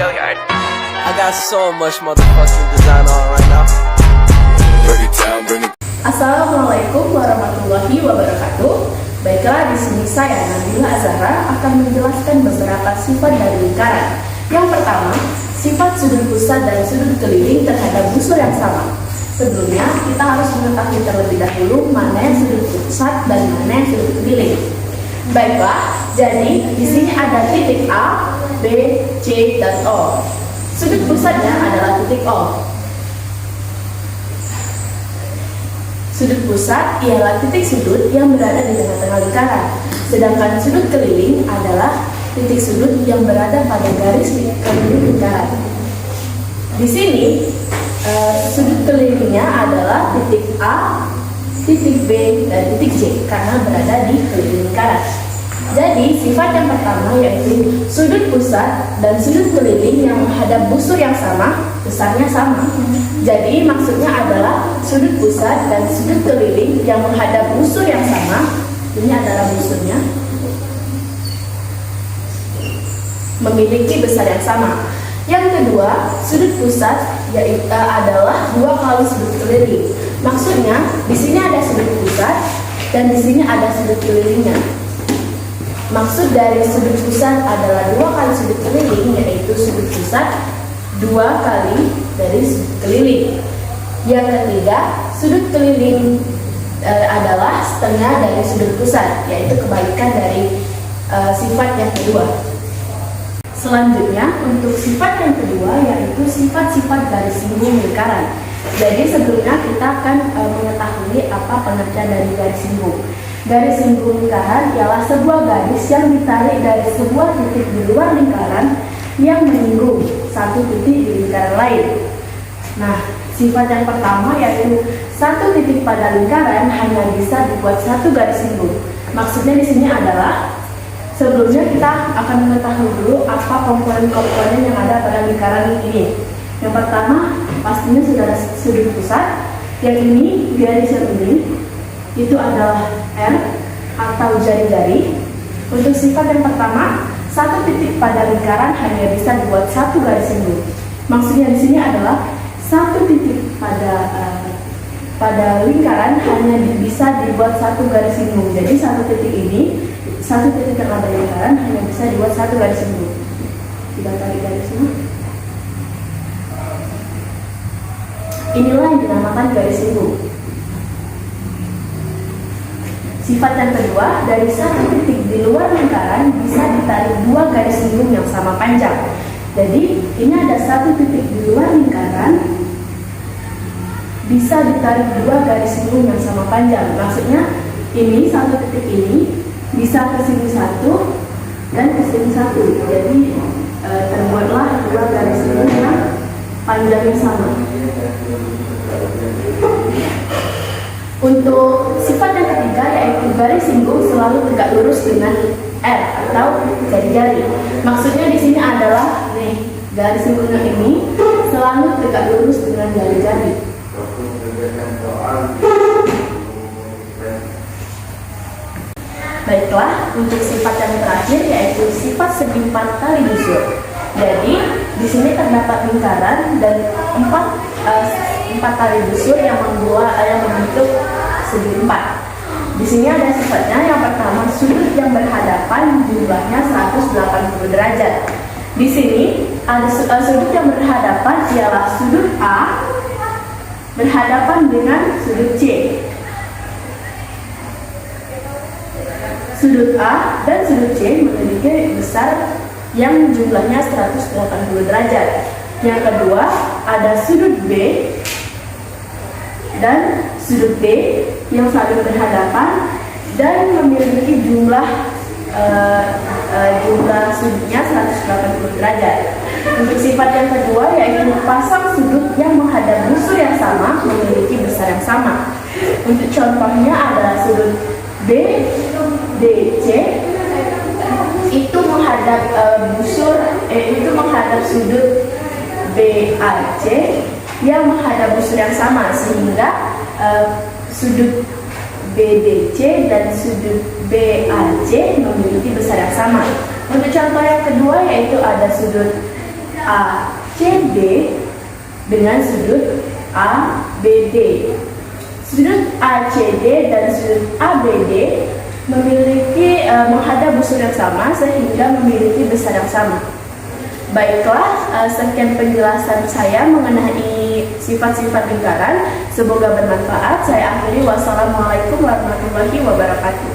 I got so much motherfucking design on right now. Assalamualaikum warahmatullahi wabarakatuh. Baiklah, di sini saya Nabila Azahra akan menjelaskan beberapa sifat dari lingkaran. Yang pertama, sifat sudut pusat dan sudut keliling terhadap busur yang sama. Sebelumnya, kita harus mengetahui terlebih dahulu mana yang sudut pusat dan mana yang sudut keliling. Baiklah, jadi di sini ada titik A, B, C, dan O. Sudut pusatnya adalah titik O. Sudut pusat ialah titik sudut yang berada di tengah-tengah lingkaran. Sedangkan sudut keliling adalah titik sudut yang berada pada garis keliling lingkaran. Di sini, sudut kelilingnya adalah titik A, titik B, dan titik C karena berada di keliling lingkaran. Jadi, sifat yang pertama yaitu sudut pusat dan sudut keliling yang menghadap busur yang sama, besarnya sama. Jadi, maksudnya adalah sudut pusat dan sudut keliling yang menghadap busur yang sama, ini adalah busurnya, memiliki besar yang sama. Yang kedua, sudut pusat yaitu adalah 2 kali sudut keliling. Maksudnya, di sini ada sudut pusat dan di sini ada sudut kelilingnya. Maksud dari sudut pusat adalah 2 kali sudut keliling, yaitu sudut pusat 2 kali dari sudut keliling. Yang ketiga, sudut keliling adalah setengah dari sudut pusat, yaitu kebalikan dari sifat yang kedua. Selanjutnya, untuk sifat yang kedua yaitu sifat-sifat garis singgung lingkaran. Jadi sebelumnya kita akan mengetahui apa pengertian dari garis singgung. Garis singgung lingkaran ialah sebuah garis yang ditarik dari sebuah titik di luar lingkaran yang menyinggung satu titik di lingkaran lain. Nah, sifat yang pertama yaitu satu titik pada lingkaran hanya bisa dibuat satu garis singgung. Maksudnya di sini adalah sebelumnya kita akan mengetahui dulu apa komponen-komponen yang ada pada lingkaran ini. Yang pertama pastinya sudah ada sudut pusat. Yang ini garis yang ini itu adalah R atau jari-jari. Untuk sifat yang pertama, satu titik pada lingkaran hanya bisa dibuat satu garis singgung. Maksudnya di sini adalah satu titik pada lingkaran hanya bisa dibuat satu garis singgung. Jadi satu titik yang ada lingkaran hanya bisa dibuat satu garis singgung. Kita tarik garisnya. Inilah yang dinamakan garis singgung. Sifat yang kedua, dari satu titik di luar lingkaran bisa ditarik 2 garis singgung yang sama panjang. Jadi, ini ada satu titik di luar lingkaran bisa ditarik 2 garis singgung yang sama panjang. Maksudnya, ini satu titik ini bisa ke sini 1 dan ke sini 1. Jadi, terbuatlah 2 garis singgung yang panjangnya sama. Untuk sifat yang ketiga yaitu garis singgung selalu tegak lurus dengan R atau jari-jari. Maksudnya di sini adalah garis singgungnya ini selalu tegak lurus dengan jari-jari. Baiklah, untuk sifat yang terakhir yaitu sifat segi 4 kali busur. Jadi di sini terdapat lingkaran dan 4 kali busur yang membentuk segi 4. Di sini ada sifatnya. Yang pertama, sudut yang berhadapan jumlahnya 180 derajat. Di sini ada sudut yang berhadapan ialah sudut A berhadapan dengan sudut C. Sudut A dan sudut C memiliki besar yang jumlahnya 180 derajat. Yang kedua, ada sudut B dan sudut D yang saling berhadapan dan memiliki jumlah sudutnya 180 derajat. Untuk sifat yang kedua yaitu pasang sudut yang menghadap busur yang sama memiliki besar yang sama. Untuk contohnya adalah sudut BDC itu menghadap menghadap sudut BAC yang menghadap busur yang sama, sehingga sudut BDC dan sudut BAC memiliki besar yang sama. Untuk contoh yang kedua yaitu ada sudut ACD dengan sudut ABD. Sudut ACD dan sudut ABD memiliki menghadap busur yang sama sehingga memiliki besar yang sama. Baiklah, sekian penjelasan saya mengenai sifat-sifat lingkaran. Semoga bermanfaat. Saya akhiri. Wassalamualaikum warahmatullahi wabarakatuh.